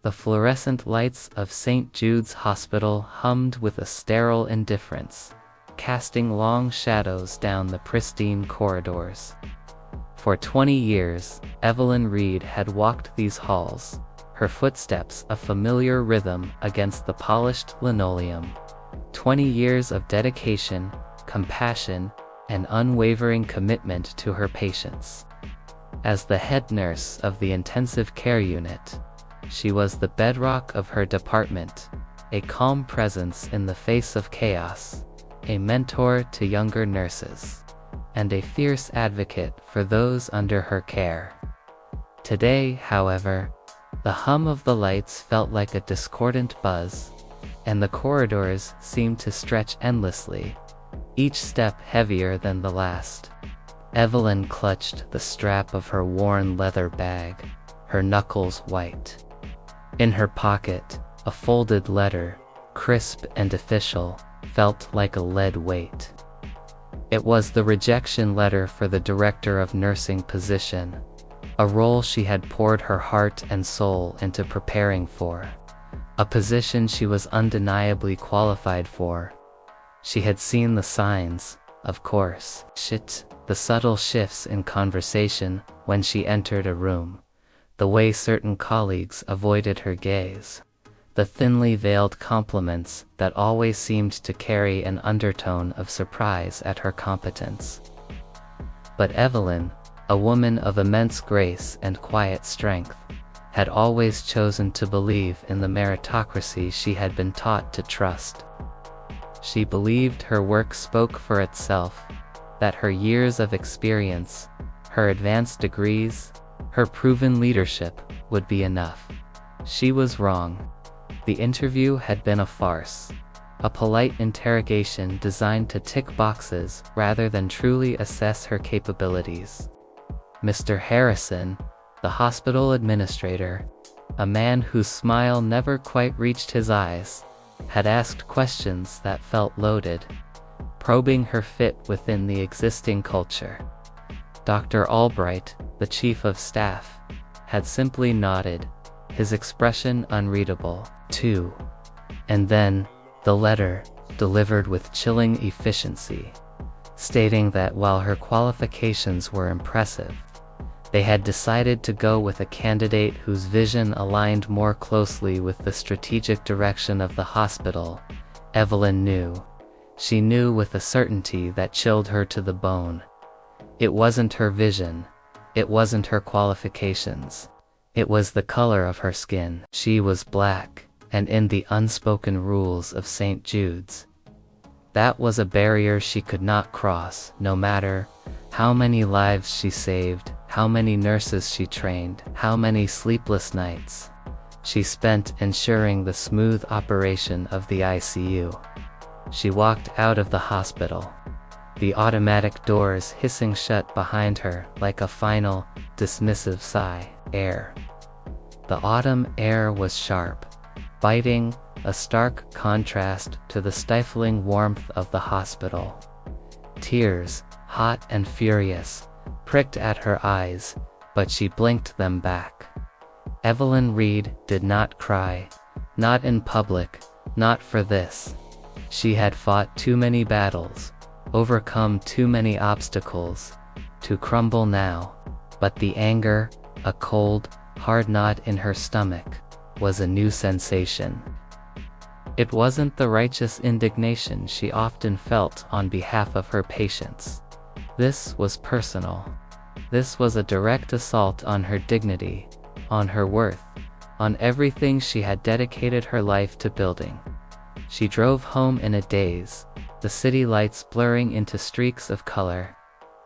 The fluorescent lights of St. Jude's Hospital hummed with a sterile indifference, casting long shadows down the pristine corridors. For 20 years, Evelyn Reed had walked these halls, her footsteps a familiar rhythm against the polished linoleum. 20 years of dedication, compassion, and unwavering commitment to her patients. As the head nurse of the intensive care unit, she was the bedrock of her department, a calm presence in the face of chaos, a mentor to younger nurses, and a fierce advocate for those under her care. Today, however, the hum of the lights felt like a discordant buzz, and the corridors seemed to stretch endlessly, each step heavier than the last. Evelyn clutched the strap of her worn leather bag, her knuckles white. In her pocket, a folded letter, crisp and official, felt like a lead weight. It was the rejection letter for the director of nursing position, a role she had poured her heart and soul into preparing for, a position she was undeniably qualified for. She had seen the signs, of course, the subtle shifts in conversation when she entered a room, the way certain colleagues avoided her gaze, the thinly veiled compliments that always seemed to carry an undertone of surprise at her competence. But Evelyn, a woman of immense grace and quiet strength, had always chosen to believe in the meritocracy she had been taught to trust. She believed her work spoke for itself, that her years of experience, her advanced degrees, her proven leadership would be enough. She was wrong. The interview had been a farce, a polite interrogation designed to tick boxes rather than truly assess her capabilities. Mr. Harrison, the hospital administrator, a man whose smile never quite reached his eyes, had asked questions that felt loaded, probing her fit within the existing culture. Dr. Albright, the chief of staff, had simply nodded, his expression unreadable, too. And then, the letter, delivered with chilling efficiency, stating that while her qualifications were impressive, they had decided to go with a candidate whose vision aligned more closely with the strategic direction of the hospital. Evelyn knew. She knew with a certainty that chilled her to the bone. It wasn't her vision. It wasn't her qualifications. It was the color of her skin. She was black, and in the unspoken rules of St. Jude's, that was a barrier she could not cross, no matter how many lives she saved, how many nurses she trained, how many sleepless nights she spent ensuring the smooth operation of the ICU. She walked out of the hospital, the automatic doors hissing shut behind her like a final, dismissive sigh. Air. The autumn air was sharp, biting, a stark contrast to the stifling warmth of the hospital. Tears, hot and furious, pricked at her eyes, but she blinked them back. Evelyn Reed did not cry, not in public, not for this. She had fought too many battles, overcome too many obstacles, to crumble now, but the anger, a cold, hard knot in her stomach, was a new sensation. It wasn't the righteous indignation she often felt on behalf of her patients. This was personal. This was a direct assault on her dignity, on her worth, on everything she had dedicated her life to building. She drove home in a daze, the city lights blurring into streaks of color.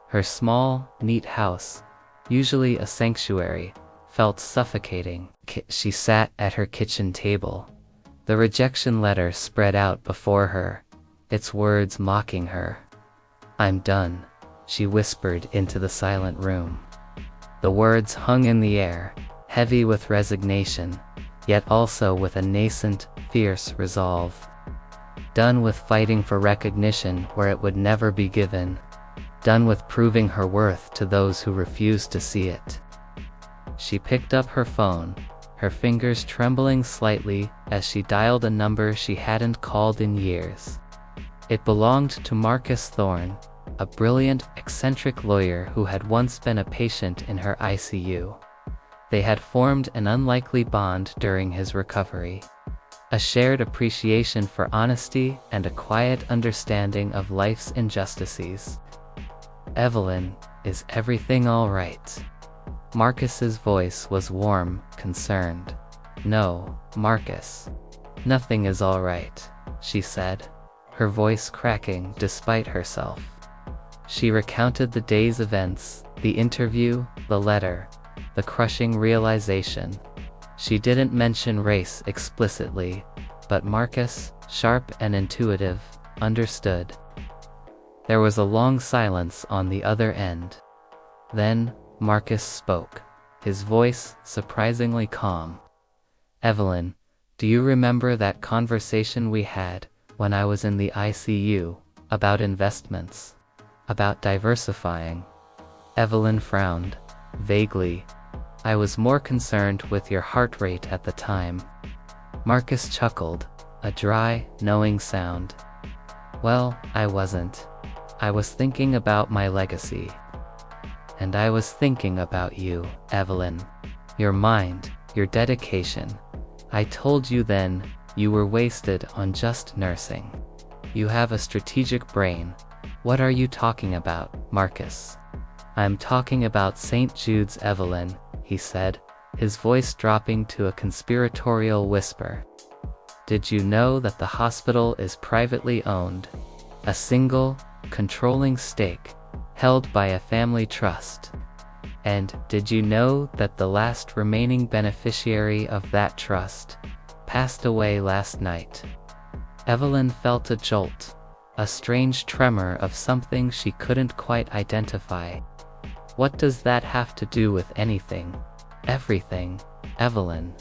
Her small, neat house, usually a sanctuary, felt suffocating. She sat at her kitchen table, the rejection letter spread out before her, its words mocking her. "I'm done," she whispered into the silent room. The words hung in the air, heavy with resignation, yet also with a nascent, fierce resolve. Done with fighting for recognition where it would never be given. Done with proving her worth to those who refused to see it. She picked up her phone, her fingers trembling slightly as she dialed a number she hadn't called in years. It belonged to Marcus Thorne, a brilliant, eccentric lawyer who had once been a patient in her ICU. They had formed an unlikely bond during his recovery. A shared appreciation for honesty and a quiet understanding of life's injustices. "Evelyn, is everything all right?" Marcus's voice was warm, concerned. "No, Marcus. Nothing is all right," she said, her voice cracking despite herself. She recounted the day's events, the interview, the letter, the crushing realization. She didn't mention race explicitly, but Marcus, sharp and intuitive, understood. There was a long silence on the other end. Then, Marcus spoke, his voice surprisingly calm. "Evelyn, do you remember that conversation we had when I was in the ICU, about investments? About diversifying?" Evelyn frowned, vaguely. "I was more concerned with your heart rate at the time." Marcus chuckled, a dry, knowing sound. "Well, I wasn't. I was thinking about my legacy. And I was thinking about you, Evelyn. Your mind, your dedication. I told you then, you were wasted on just nursing. You have a strategic brain." "What are you talking about, Marcus?" "I'm talking about St. Jude's, Evelyn," he said, his voice dropping to a conspiratorial whisper. "Did you know that the hospital is privately owned? A single, controlling stake, held by a family trust. And did you know that the last remaining beneficiary of that trust passed away last night?" Evelyn felt a jolt, a strange tremor of something she couldn't quite identify. "What does that have to do with anything?" "Everything, Evelyn.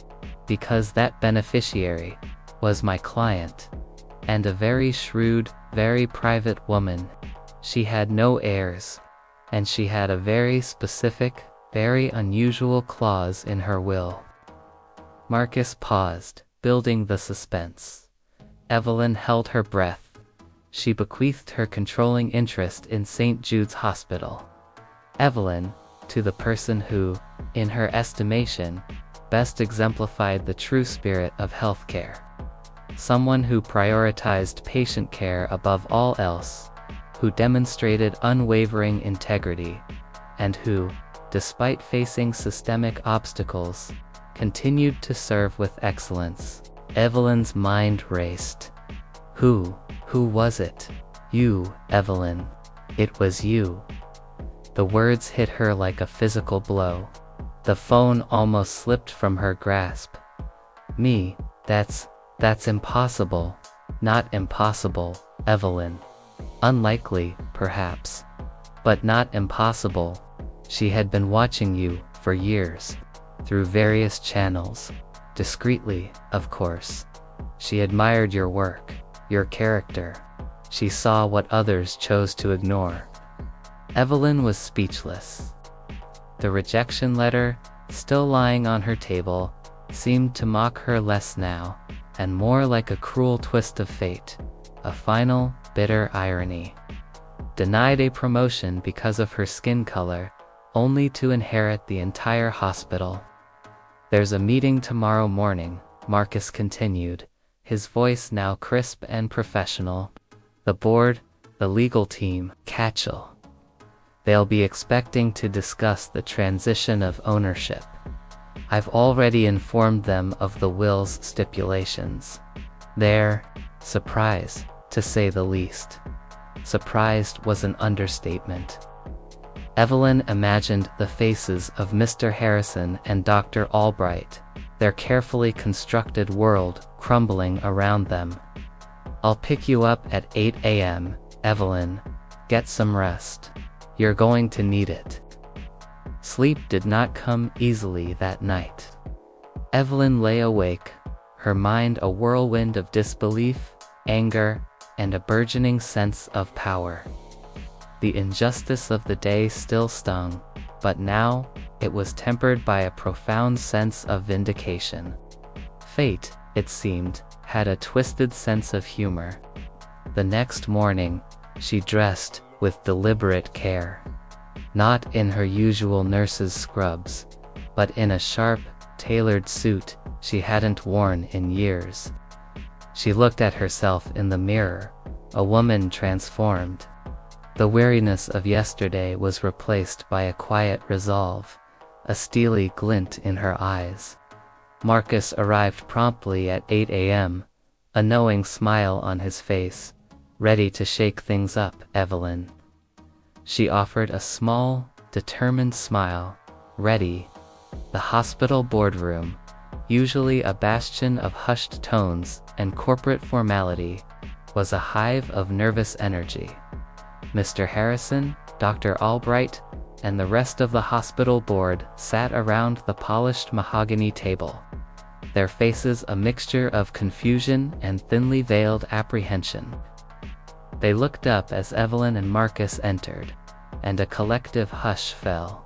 Because that beneficiary was my client. And a very shrewd, very private woman. She had no heirs. And she had a very specific, very unusual clause in her will." Marcus paused, building the suspense. Evelyn held her breath. She bequeathed her controlling interest in St. Jude's Hospital. Evelyn, to the person who, in her estimation, best exemplified the true spirit of healthcare. Someone who prioritized patient care above all else, who demonstrated unwavering integrity, and who, despite facing systemic obstacles, continued to serve with excellence. Evelyn's mind raced. Who was it? "You, Evelyn. It was you." The words hit her like a physical blow. The phone almost slipped from her grasp. "Me, that's impossible." "Not impossible, Evelyn. Unlikely, perhaps. But not impossible. She had been watching you for years, through various channels. Discreetly, of course. She admired your work, your character. She saw what others chose to ignore." Evelyn was speechless. The rejection letter, still lying on her table, seemed to mock her less now, and more like a cruel twist of fate, a final, bitter irony. Denied a promotion because of her skin color, only to inherit the entire hospital. "There's a meeting tomorrow morning," Marcus continued, his voice now crisp and professional. "The board, the legal team, Catchell. They'll be expecting to discuss the transition of ownership. I've already informed them of the will's stipulations. They're surprised, to say the least." Surprised was an understatement. Evelyn imagined the faces of Mr. Harrison and Dr. Albright, their carefully constructed world crumbling around them. "I'll pick you up at 8 a.m., Evelyn. Get some rest. You're going to need it." Sleep did not come easily that night. Evelyn lay awake, her mind a whirlwind of disbelief, anger, and a burgeoning sense of power. The injustice of the day still stung, but now, it was tempered by a profound sense of vindication. Fate, it seemed, had a twisted sense of humor. The next morning, she dressed with deliberate care. Not in her usual nurse's scrubs, but in a sharp, tailored suit she hadn't worn in years. She looked at herself in the mirror, a woman transformed. The weariness of yesterday was replaced by a quiet resolve, a steely glint in her eyes. Marcus arrived promptly at 8 a.m., a knowing smile on his face, ready to shake things up, Evelyn. She offered a small, determined smile. Ready. The hospital boardroom, usually a bastion of hushed tones and corporate formality, was a hive of nervous energy. Mr. Harrison, Dr. Albright, and the rest of the hospital board sat around the polished mahogany table, their faces a mixture of confusion and thinly veiled apprehension. They looked up as Evelyn and Marcus entered, and a collective hush fell.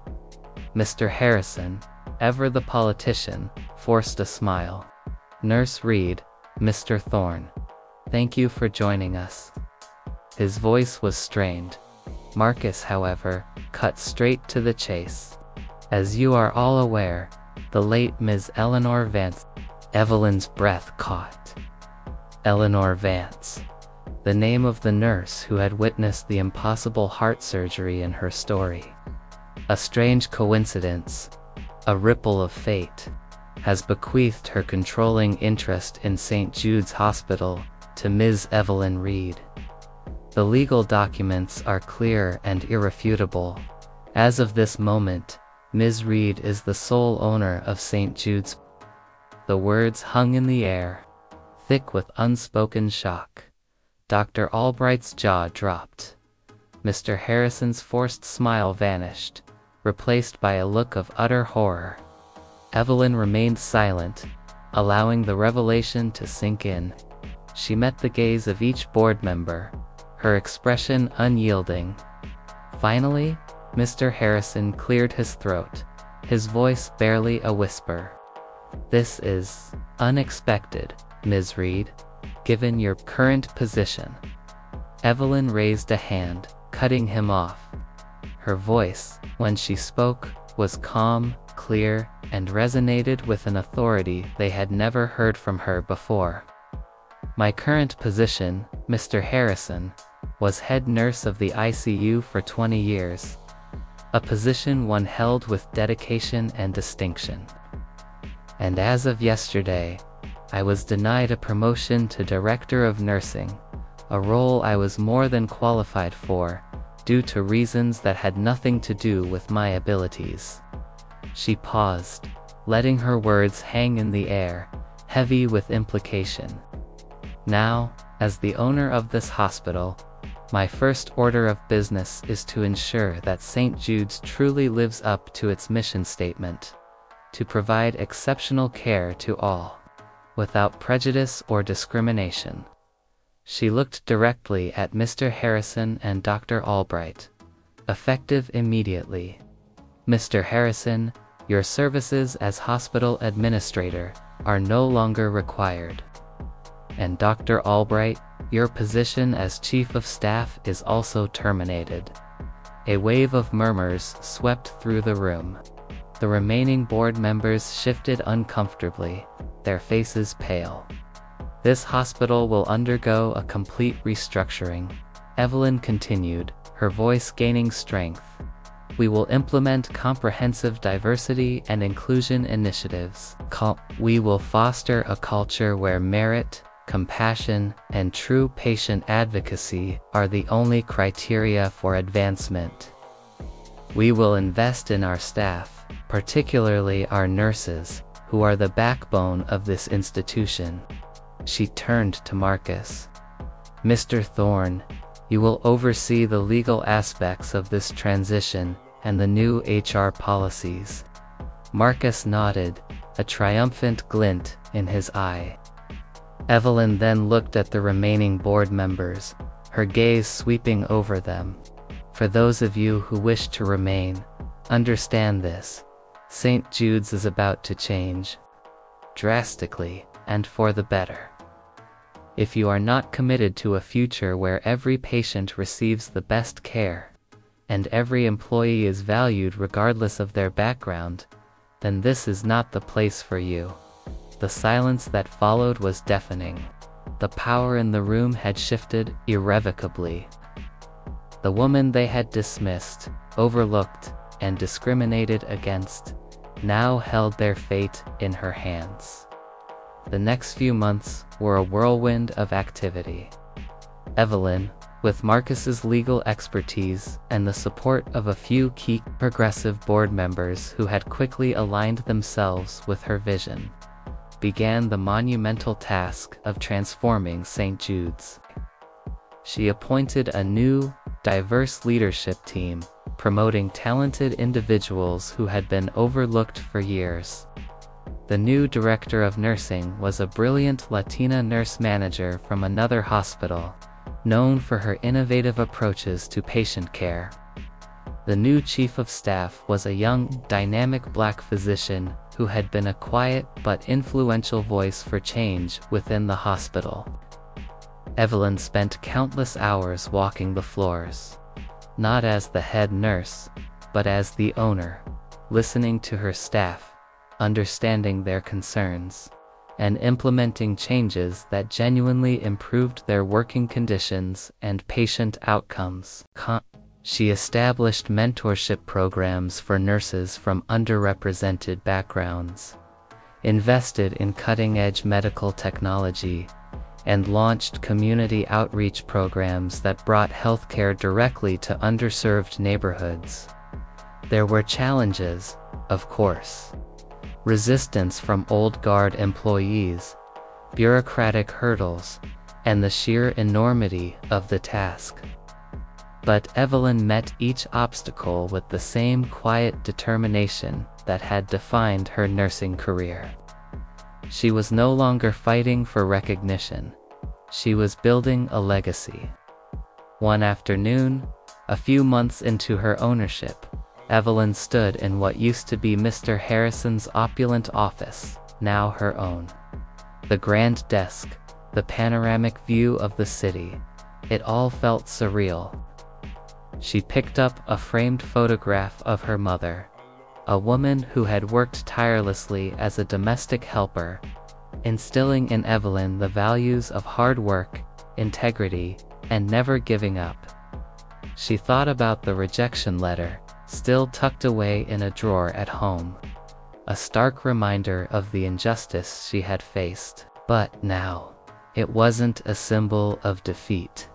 Mr. Harrison, ever the politician, forced a smile. "Nurse Reed, Mr. Thorne, thank you for joining us." His voice was strained. Marcus, however, cut straight to the chase. "As you are all aware, the late Ms. Eleanor Vance." Evelyn's breath caught. Eleanor Vance. The name of the nurse who had witnessed the impossible heart surgery in her story. A strange coincidence, a ripple of fate, has bequeathed her controlling interest in St. Jude's Hospital to Ms. Evelyn Reed. The legal documents are clear and irrefutable. As of this moment, Ms. Reed is the sole owner of St. Jude's. The words hung in the air, thick with unspoken shock. Dr. Albright's jaw dropped. Mr. Harrison's forced smile vanished, replaced by a look of utter horror. Evelyn remained silent, allowing the revelation to sink in. She met the gaze of each board member, her expression unyielding. Finally, Mr. Harrison cleared his throat, his voice barely a whisper. "This is unexpected, Ms. Reed, given your current position." Evelyn raised a hand, cutting him off. Her voice, when she spoke, was calm, clear, and resonated with an authority they had never heard from her before. "My current position, Mr. Harrison, was head nurse of the ICU for 20 years. A position one held with dedication and distinction. And as of yesterday, I was denied a promotion to Director of Nursing, a role I was more than qualified for, due to reasons that had nothing to do with my abilities." She paused, letting her words hang in the air, heavy with implication. "Now, as the owner of this hospital, my first order of business is to ensure that St. Jude's truly lives up to its mission statement, to provide exceptional care to all, without prejudice or discrimination." She looked directly at Mr. Harrison and Dr. Albright. "Effective immediately. Mr. Harrison, your services as hospital administrator are no longer required. And Dr. Albright, your position as Chief of Staff is also terminated." A wave of murmurs swept through the room. The remaining board members shifted uncomfortably, their faces pale. "This hospital will undergo a complete restructuring," Evelyn continued, her voice gaining strength. "We will implement comprehensive diversity and inclusion initiatives. We will foster a culture where merit, compassion, and true patient advocacy are the only criteria for advancement. We will invest in our staff, particularly our nurses, who are the backbone of this institution." She turned to Marcus. "Mr. Thorne, you will oversee the legal aspects of this transition and the new HR policies." Marcus nodded, a triumphant glint in his eye. Evelyn then looked at the remaining board members, her gaze sweeping over them. "For those of you who wish to remain, understand this. St. Jude's is about to change, drastically, and for the better. If you are not committed to a future where every patient receives the best care, and every employee is valued regardless of their background, then this is not the place for you. The silence that followed was deafening. The power in the room had shifted irrevocably. The woman they had dismissed, overlooked, and discriminated against, now held their fate in her hands. The next few months were a whirlwind of activity. Evelyn, with Marcus's legal expertise and the support of a few key progressive board members who had quickly aligned themselves with her vision, began the monumental task of transforming St. Jude's. She appointed a new, diverse leadership team, promoting talented individuals who had been overlooked for years. The new director of nursing was a brilliant Latina nurse manager from another hospital, known for her innovative approaches to patient care. The new chief of staff was a young, dynamic Black physician who had been a quiet but influential voice for change within the hospital. Evelyn spent countless hours walking the floors, not as the head nurse, but as the owner, listening to her staff, understanding their concerns, and implementing changes that genuinely improved their working conditions and patient outcomes. She established mentorship programs for nurses from underrepresented backgrounds, invested in cutting-edge medical technology, and launched community outreach programs that brought healthcare directly to underserved neighborhoods. There were challenges, of course. Resistance from old guard employees, bureaucratic hurdles, and the sheer enormity of the task. But Evelyn met each obstacle with the same quiet determination that had defined her nursing career. She was no longer fighting for recognition. She was building a legacy. One afternoon, a few months into her ownership, Evelyn stood in what used to be Mr. Harrison's opulent office, now her own. The grand desk, the panoramic view of the city, it all felt surreal. She picked up a framed photograph of her mother, a woman who had worked tirelessly as a domestic helper, instilling in Evelyn the values of hard work, integrity, and never giving up. She thought about the rejection letter, still tucked away in a drawer at home, a stark reminder of the injustice she had faced. But now, it wasn't a symbol of defeat.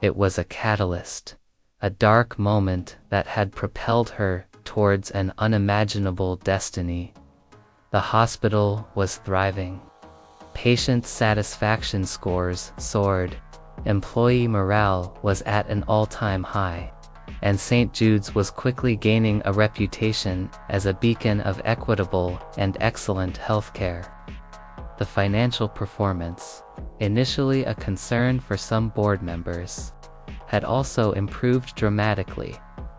It was a catalyst, a dark moment that had propelled her towards an unimaginable destiny. The hospital was thriving. Patient satisfaction scores soared, employee morale was at an all-time high, and St. Jude's was quickly gaining a reputation as a beacon of equitable and excellent healthcare. The financial performance, initially a concern for some board members, had also improved dramatically,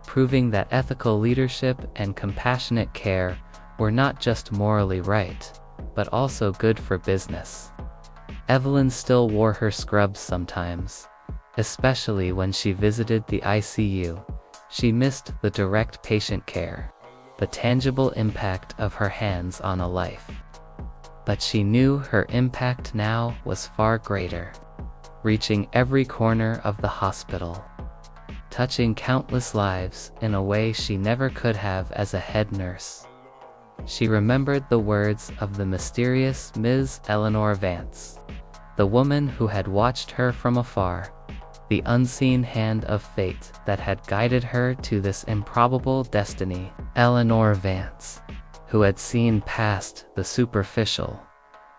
proving that ethical leadership and compassionate care were not just morally right, but also good for business. Evelyn still wore her scrubs sometimes, especially when she visited the ICU. She missed the direct patient care, the tangible impact of her hands on a life. But she knew her impact now was far greater, reaching every corner of the hospital, touching countless lives in a way she never could have as a head nurse. She remembered the words of the mysterious Ms. Eleanor Vance, the woman who had watched her from afar, the unseen hand of fate that had guided her to this improbable destiny. Eleanor Vance, who had seen past the superficial,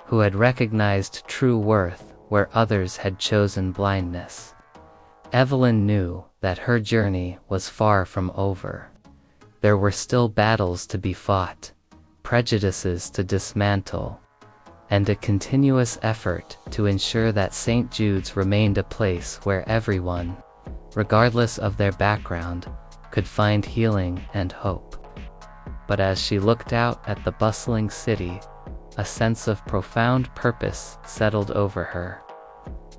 who had recognized true worth where others had chosen blindness. Evelyn knew that her journey was far from over. There were still battles to be fought, prejudices to dismantle, and a continuous effort to ensure that St. Jude's remained a place where everyone, regardless of their background, could find healing and hope. but as she looked out at the bustling city, a sense of profound purpose settled over her.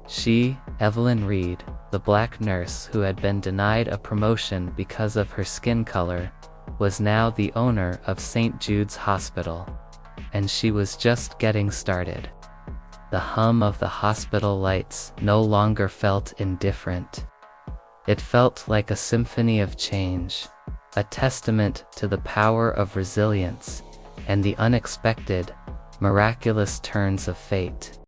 She, Evelyn Reed, the black nurse who had been denied a promotion because of her skin color, was now the owner of St. Jude's Hospital, and she was just getting started. The hum of the hospital lights no longer felt indifferent. It felt like a symphony of change, a testament to the power of resilience and the unexpected, miraculous turns of fate.